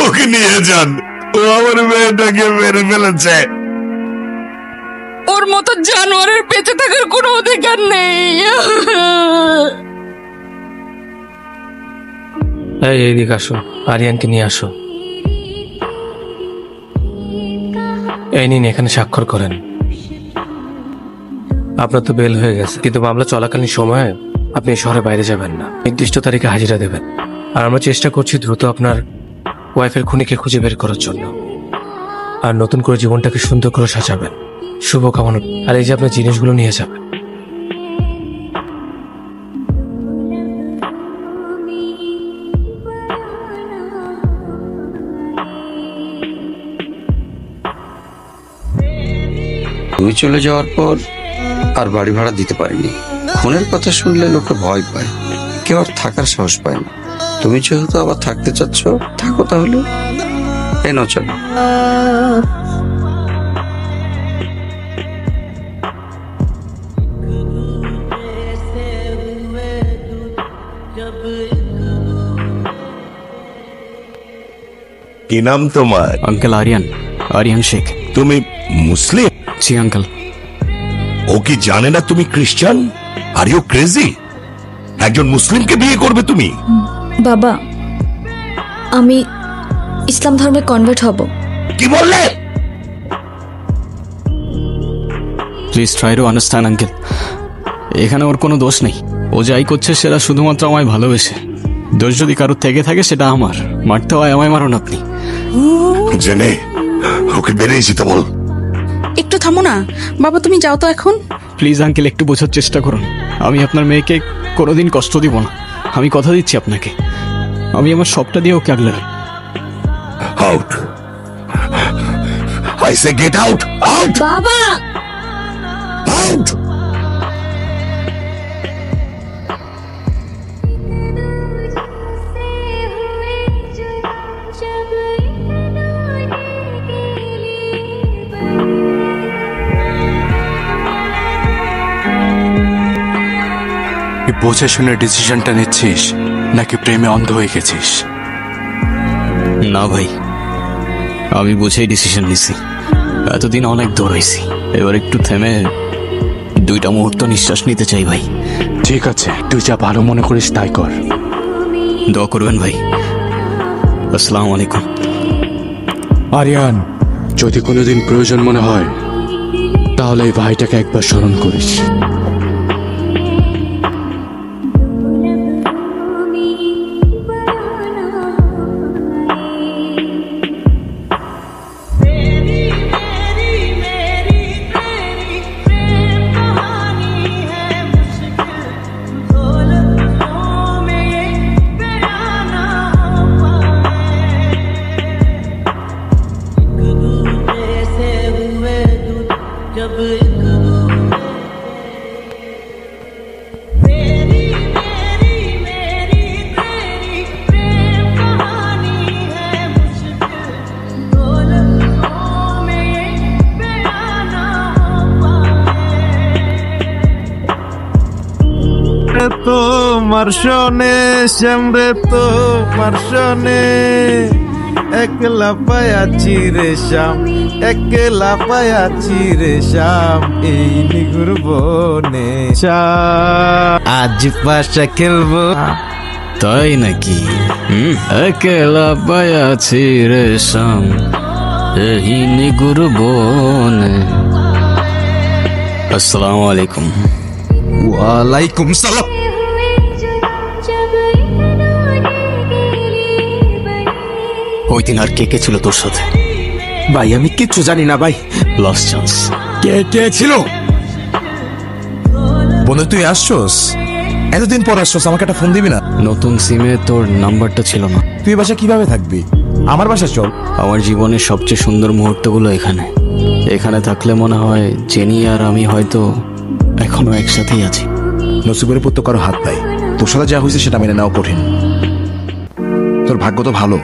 ওকে নিয়ে যান, ও আমার মেয়েটাকে মেরে ফেলেছে। ওর মতো জানোয়ারের বেঁচে থাকার কোনো অধিকার নেই। এইদিকে আসো, আরিয়ানকে নিয়ে আসো। এই নিন, এখানে স্বাক্ষর করেন। আপনার তো বেল হয়ে গেছে, কিন্তু মামলা চলাকালীন সময়ে আপনি শহরের বাইরে যাবেন না, নির্দিষ্ট তারিখে হাজিরা দেবেন। আর আমরা চেষ্টা করছি দ্রুত আপনার ওয়াইফের খুনিকে খুঁজে বের করার জন্য, আর নতুন করে জীবনটাকে সুন্দর করে সাজাবেন। শুভকামনা। আর এই যে আপনার জিনিসগুলো নিয়ে যাবেন। তুমি চলে যাওয়ার পর আর বাড়ি ভাড়া দিতে পারিনি। খুনের কথা শুনলে লোকে ভয় পায়, কেউ আর থাকার সাহস পায় না। তুমি যেহেতু আবার থাকতে চাচ্ছ, থাকো তাহলে। এ নাও চলো। কি নাম তোমার? अंकल आर्यन, आर्यन शेख। তুমি মুসলিম? जी अंकल। ও কি জানে না তুমি খ্রিস্টান? Are you crazy? একজন মুসলিমকে বিয়ে করবে তুমি? বাবা, আমি ইসলাম ধর্মে কনভার্ট হব। কি বললে? Please try to understand uncle. এখানে ওর কোনো দোষ নেই। ও যাই করছে সেটা শুধুমাত্র আমায় ভালোবেসে। দোষ যদি কারোর থেকে থাকে সেটা আমার। মারতে হয় আমায়, মারুন আপনি। জেনে ওকে বেরিয়ে যেতে বল। একটু থামো না বাবা, তুমি যাও তো এখন। প্লিজ আঙ্কেল, একটু বোঝার চেষ্টা করুন। আমি আপনার মেয়েকে কোনোদিন কষ্ট দিব না। আমি কথা দিচ্ছি আপনাকে, আমি আমার সবটা দিয়ে ওকে আগলে রাখবো। Out, I say get out, out, বাবা, আউট। বুঝে শুনে ডিসিশনটা নিচ্ছিস নাকি প্রেমে অন্ধ হয়ে গেছিস? না ভাই, আমি বুঝেই ডিসিশন নিছি। এতদিন অনেক দৌড়াইছি, এবার একটু থেমে দুইটা মুহূর্ত নিঃশ্বাস নিতে চাই ভাই। ঠিক আছে, তুই যা ভালো মনে করিস তাই কর। দোয়া করবেন ভাই। আসসালামু আলাইকুম। আরিয়ান, যদি কোনোদিন প্রয়োজন মনে হয় তাহলে এই ভাইটাকে একবার স্মরণ করিস। তোমার শোনে শ্যামরে, তোমার শোনে একলা পায়াছি রে শ্যাম, একলা পায়াছি রে শ্যাম এই নিগুর বনে শ্যাম। আজ পাশা খেলবো। তাই নাকি? একলা পায়াছি রে শ্যাম এই নিগুর বনে। আসসালামু আলাইকুম। ওয়ালাইকুম সালাম। ওই দিন আর কে কে ছিল তোর সাথে? ভাই আমি কিচ্ছু জানি না ভাই। Lost chance. কে কে ছিল? বন্ধু তুই আসছস, এতদিন পর আসছস, আমাকে একটা ফোন দিবি না? নতুন সিমে তোর নাম্বারটা ছিল না। তুই বাসা কিভাবে থাকবি? আমার বাসা চল। আমার জীবনের সবচেয়ে সুন্দর মুহূর্তগুলো এখানে। এখানে থাকলে মনে হয় জেনি আর আমি হয়তো এখনো একসাথেই আছি। নসিবের উপর তো কারো হাত নাই, তোর সাথে যা হয়েছে সেটা মেনে নেওয়া কঠিন। তোর ভাগ্য তো ভালো,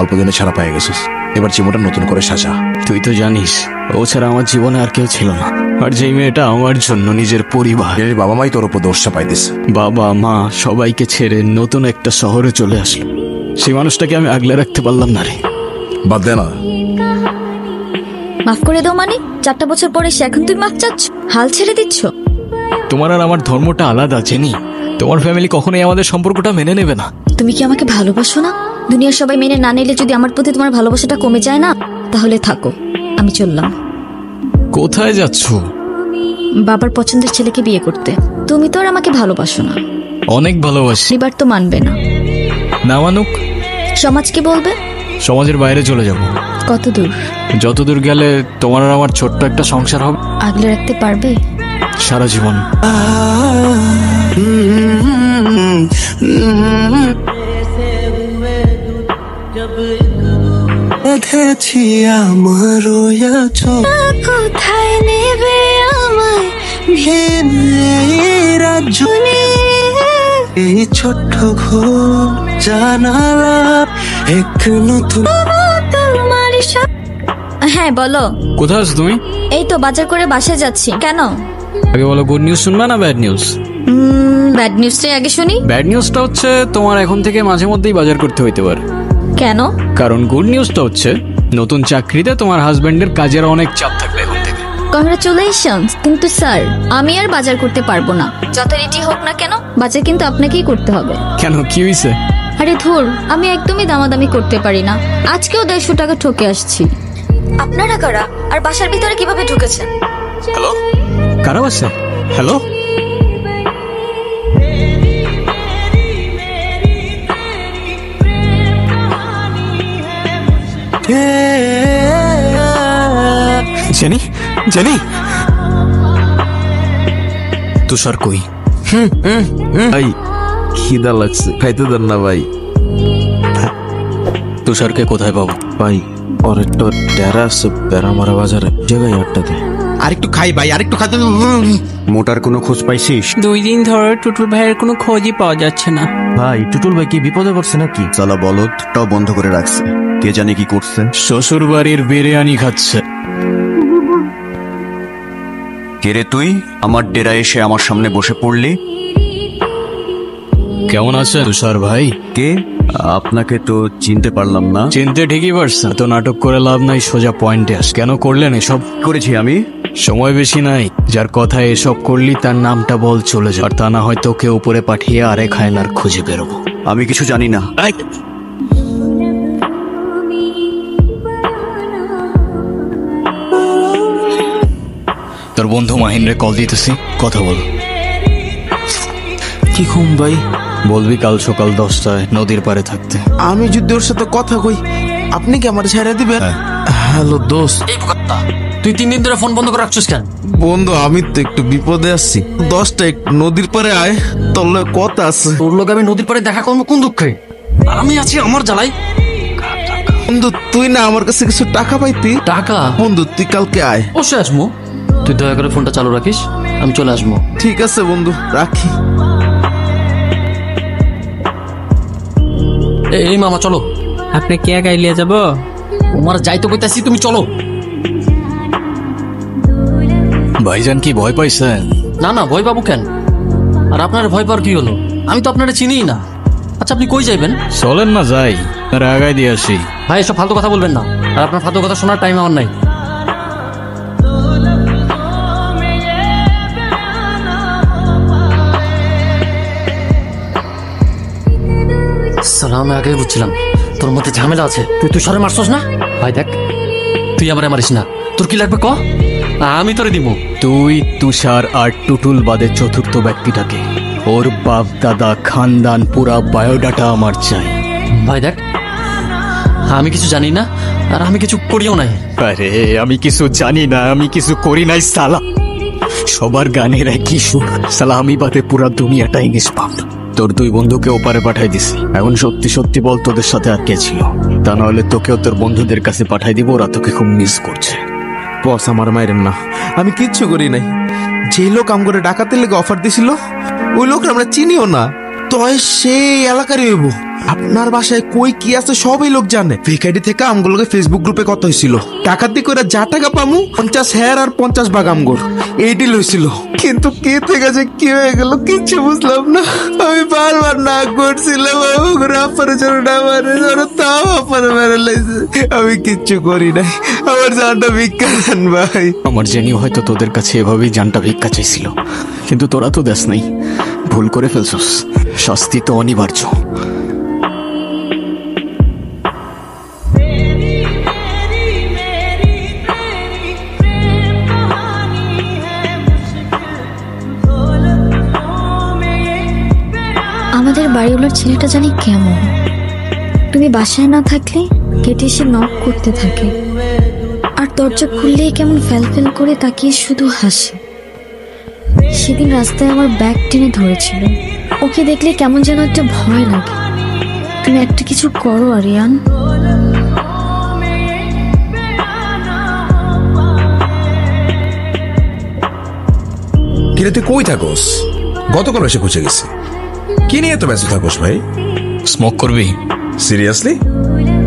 অল্প দিনে ছাড়া পেয়ে গেছিস। এবার জীবনটা নতুন করে সাজা। তুই তো জানিস ও ছাড়া আমার জীবনে আর কেউ ছিল না। আর যেই মেয়েটা আমার জন্য নিজের পরিবার, বাবা মাই তোর উপর দোষটা পাইতেছে। বাবা মা সবাইকে ছেড়ে নতুন একটা শহরে চলে আসলো। সেই মানুষটাকে আমি আগলে রাখতে পারলাম না রে। বাদ দে না। মাফ করে দাও মানে 4টা বছর পরে সে এখন তুমি মাফ চাচ্ছ, হাল ছেড়ে দিচ্ছ? তোমার আর আমার ধর্মটা আলাদা জেনি। তোমার ফ্যামিলি কখনোই আমাদের সম্পর্কটা মেনে নেবে না। তুমি কি আমাকে ভালোবাসো না? দুনিয়ার সবাই মেনে না নিলে যদি আমার প্রতি তোমার ভালোবাসাটা কমে যায় না, তাহলে থাকো, আমি চললাম। কোথায় যাচ্ছ? বাবার পছন্দের ছেলেকে বিয়ে করতে। তুমি তো আর আমাকে ভালোবাসো না। অনেক ভালোবাসি। এবার তো মানবে না। না মানুক, সমাজ কি বলবে? সমাজের বাইরে চলে যাব। কত দূর? যতদূর গেলে তোমার আর আমার ছোট্ট একটা সংসার হবে। আগলে রাখতে পারবে সারা জীবন? দেখেছি আমার কোথায় নেবে আমায় রাজ্য, এই ছোট্ট ঘর জানালা এক নতুন। হ্যাঁ বলো। কোথায় আছো তুমি? এই তো বাজার করে বাসায় যাচ্ছি। কেন? আগে বলো, গুড নিউজ শুনবা না ব্যাড নিউজ? ব্যাড নিউজটাই আগে শুনি। ব্যাড নিউজটা হচ্ছে তোমার এখন থেকে মাঝে মধ্যেই বাজার করতে হইতে পারে। কেন? কারণ গুড নিউজটা হচ্ছে নতুন চাকরিতে তোমার হাজবেন্ডের কাজের অনেক চাপ থাকবে এখন থেকে। কংগ্রাচুলেশনস। কিন্তু স্যার, আমি আর বাজার করতে পারবো না। যত রেটি হোক না কেন, বাজার কিন্তু আপনাকেই করতে হবে। কেন, কি হয়েছে? আরে ধুর, আমি একদমই দামাদামি করতে পারি না। আজকেও 150 টাকা ঠকে আসছি। আপনারা কারা আর বাসার ভিতরে কিভাবে ঢুকেছেন? হ্যালো, কারা আছে? Hello, jenny, jenny. তুষার কই? ভাই খিদা লাগছে, খাইতে দেন না ভাই। তুষারকে কোথায় পাবো? ভাই ওর একটা ডেরা আছে বেড়ামারা বাজারে, জায়গায় আটটাতে। আরেকটু খাই ভাই, আরেকটু খাইতে। মোটার কোনো খোঁজ পাইছিস? 2 দিন ধরে টুটুল ভাইয়ের কোনো খোঁজই পাওয়া যাচ্ছে না। ভাই টুটুল ভাই কি বিপদে পড়ছে নাকি? সালা বলদটাও বন্ধ করে রাখছে, কে জানে কি করছে। শ্বশুর বাড়ির বিরিয়ানি খাচ্ছে। কে রে তুই? আমার ডেরা এসে আমার সামনে বসে পড়লি। কেমন আছে তুষার ভাই? কে? আপনাকে তো চিনতে পারলাম না। চিনতে ঠিকই পারছেন, তো নাটক করে লাভ নাই, সোজা পয়েন্টে আস। কেন করলেন এসব? করেছি আমি? সময় বেশি নাই। যার কথায় এসব করলি তার নামটা বল, চলে যা। আর তা না হয় তোকে উপরে পাঠিয়ে আরেক হায়নার খুঁজে বেরোবো। আমি কিছু জানি না। তোর বন্ধু মাহিনরে কল দিতেছি, কথা বল। কি ঘুম ভাই? বলবি কাল সকাল 10টায় নদীর পাড়ে থাকতে। আমি যদি ওর সাথে কথা কই, আপনি কি আমার ছেড়ে দিবেন? হ্যালো দোস্ত। তুই 3 দিন ধরে ফোন বন্ধ করে রাখছিস কেন? বন্ধু আমি তো একটু বিপদে আছি, 10টা একটু নদীর পারে আয়, তোর লগে কথা আছে। তোর লোক আমি নদীর পাড়ে দেখা করবো কোন দুঃখে? আমি আছি আমার জ্বালাই। বন্ধু তুই না আমার কাছে কিছু টাকা পাইতি? টাকা? বন্ধু তুই কালকে আয়। অবশ্যই আসবো, তুই দয়া করে ফোনটা চালু রাখিস, আমি চলে আসবো। ঠিক আছে বন্ধু, রাখি। এই মামা চলো। আপনি কে গাইলিয়ে যাব? তোমার যাইতে কইতাছি, তুমি চলো। ভাইজান কি ভয় পাইছেন? না না, ভয় পাবো কেন? আর আপনার ভয় পাওয়ার কি হলো? আমি তো আপনারা চিনিই না। আচ্ছা আপনি কই যাইবেন? চলেন না যাই, আর আগায় দিয়ে আসি। ভাই এসব ফালতু কথা বলবেন না, আর আপনার ফালতু কথা শোনার টাইম আমার নাই। সালাম, আমি আগেই বুঝছিলাম তোর মধ্যে ঝামেলা আছে। তুই তুষারে মারছস না? ভাই দেখ, তুই আমারে মারিস না। তোর কি লাগবে ক, আমি তোরে দিব। তুই, তুষার আর টুটুল বাদে চতুর্থ ব্যক্তিটাকে, ওর বাপ দাদা খানদান পুরা বায়োডাটা আমার চাই। ভাই দেখ, আমি কিছু জানি না, আর আমি কিছু করিও নাই। আরে আমি কিছু জানি না, আমি কিছু করি নাই সালা। সবার গানের একই সুর সালা, আমি বাদে পুরা দুনিয়াটাই নিষ্পাপ। তোর 2 বন্ধুকে ওপারে পাঠাই দিছি। এখন সত্যি সত্যি বল, তোদের সাথে আর কে ছিল? তা নাহলে তোকেও তোর বন্ধুদের কাছে পাঠাই দিব, ওরা তোকে খুব মিস করছে। বস আমার মাইরেন না, আমি কিচ্ছু করি নাই। যে লোক আম করে ডাকাতের লেগে অফার দিছিল, ওই লোকটা আমরা চিনিও না। তয় সেই এলাকারই হইব। আপনার বাসায় কই কি আছে সবই লোক জানে। ফেক থেকে আমগুলোকে ফেসবুক গ্রুপে কথা হয়েছিল, টাকার দিকে ওরা যা টাকা পামু 50 হেয়ার আর 50 ভাগ আমগর এই ডিল হয়েছিল। কিন্তু কে থেকে যে কি হয়ে গেল কিচ্ছু বুঝলাম না। আমি বারবার না করছিলাম তাও আপনার মেরে লাইছে। আমি কিচ্ছু করি নাই, আমার জানটা ভিক্ষা দেন ভাই। আমার জেনিও হয়তো তোদের কাছে এভাবেই জানটা ভিক্ষা চাইছিল, কিন্তু তোরা তো দেশ নাই, ভুল করে ফেলছস, শাস্তি তো অনিবার্য। আমাদের বাড়িওয়ালার ছেলেটা জানি কেমন, তুমি বাসায় না থাকলে গেটে এসে নক করতে থাকে, আর দরজা খুললেই কেমন ফ্যাল করে তাকিয়ে শুধু হাসে। সেদিন রাস্তায় আমার ব্যাগ টেনে ধরেছিল, ওকে দেখলে কেমন যেন একটা ভয় লাগে। তুমি একটা কিছু করো আরিয়ান। কিরে তুই কই থাকোস? গতকাল এসে খুঁজে গেছি। কি নিয়ে তো ব্যস্ত থাকোস ভাই? স্মোক করবি? সিরিয়াসলি?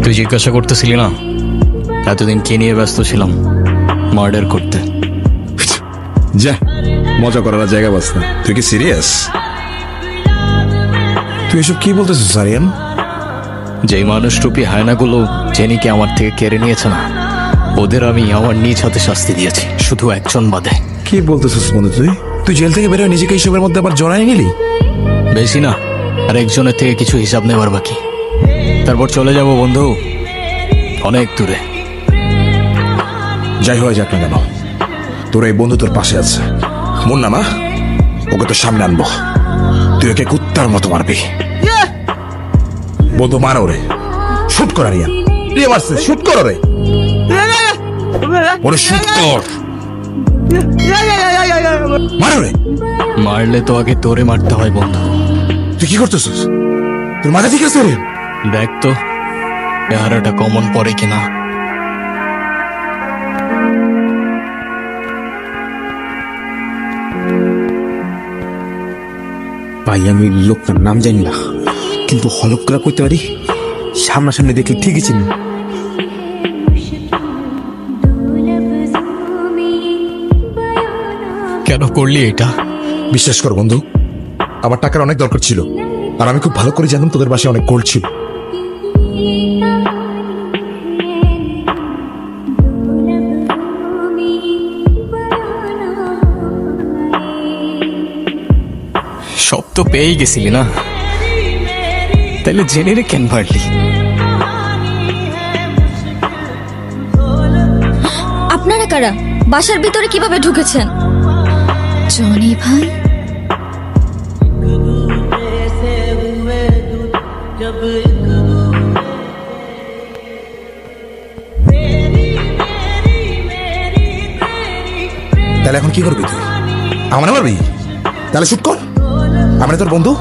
তুই জিজ্ঞাসা করতেছিলি না এতদিন কি নিয়ে ব্যস্ত ছিলাম? মার্ডার করতে। যা, মজা করার জায়গা বাস না। তুই কি সিরিয়াস? তুই এসব কি বলতেছিস আরিয়ান? যেই মানুষ রূপী হায়নাগুলো জেনিকে আমার থেকে কেড়ে নিয়েছে না, ওদের আমি আমার নিজ হাতে শাস্তি দিয়েছি, শুধু একজন বাদে। কি বলতেছিস বন্ধু? তুই জেল থেকে বেরোয় নিজেকে এইসবের মধ্যে আবার জড়াই নিলি? বেশি না, আর একজনের থেকে কিছু হিসাব নেবার বাকি। তারপর চলে যাব বন্ধু, অনেক দূরে। যাই হয়ে যাক না কেন, তোর এই বন্ধু তোর পাশে আছে। মুন্না না, ওকে তো সামনে আনবো, তুই ওকে কুত্তার মতো মারবি। বন্ধু মার ওরে, শুট কর আরিয়ান। রে মারছে, শুট কর ওরে, ওরে শুট কর, মার ওরে। মারলে তো আগে তোরে মারতে হয় বন্ধু। তুই কি করতেছিস? তোর মাথা ঠিক আছে? দেখ তো চেহারাটা কমন পড়ে কিনা। ভাই আমি লোকটার নাম জানি না, কিন্তু হলক করে করতে পারি, সামনাসামনি দেখলে ঠিকই চিনি। কেন করলি এটা? বিশ্বাস কর বন্ধু, আমার টাকার অনেক দরকার ছিল, আর আমি খুব ভালো করে জানতাম তোদের বাসায় অনেক গোল্ড ছিল। সব তো পেয়েই গেছিলি না, তাহলে জেনে রে কেন মারলি? আপনারা কারা? বাসার ভিতরে কিভাবে ঢুকেছেন? জনি ভাই, তাহলে এখন কি করবি তুই? আমার মারবি? তাহলে শুট কর। আমরা তোর বন্ধু,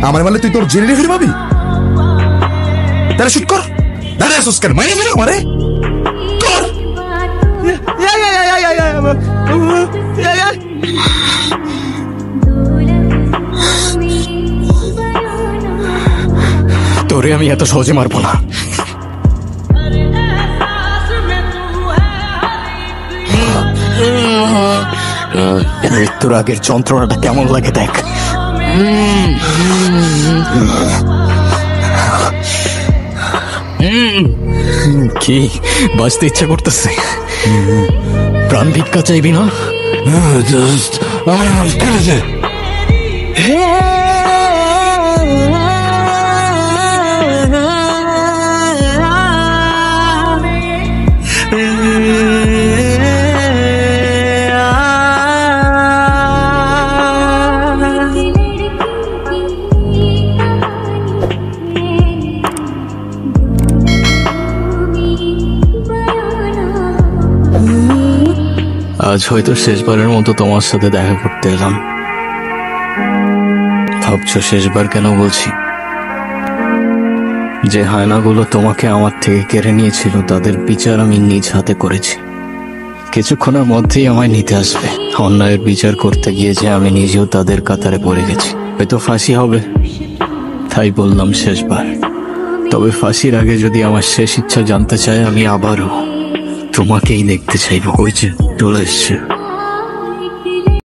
আমার মারলে তুই তোর জেনে ফিরে পাবি। তাহলে শুট কর। দাঁড়া আসুস কেন? মাইনে ফেলে আমারে কর। তোরে আমি এত সহজে মারবো না। মৃত্যুর আগের যন্ত্রণাটা কেমন লাগে দেখ। কি বাঁচতে ইচ্ছা করতেছে? প্রাণ ভিক্ষা চাইবি না? আজ হয়তো শেষবারের মতো তোমার সাথে দেখা করতে এলাম। ভাবছো শেষবার কেন বলছি? যে হায়নাগুলো তোমাকে আমার থেকে কেড়ে নিয়েছিল তাদের বিচার আমি নিজ হাতে করেছি। কিছুক্ষণের মধ্যেই আমায় নিতে আসবে। অন্যায়ের বিচার করতে গিয়ে যে আমি নিজেও তাদের কাতারে পড়ে গেছি। হয়তো ফাঁসি হবে, তাই বললাম শেষবার। তবে ফাঁসির আগে যদি আমার শেষ ইচ্ছা জানতে চায়, আমি আবারও তোমাকেই দেখতে চাইব। ওই যে চলে এসছে।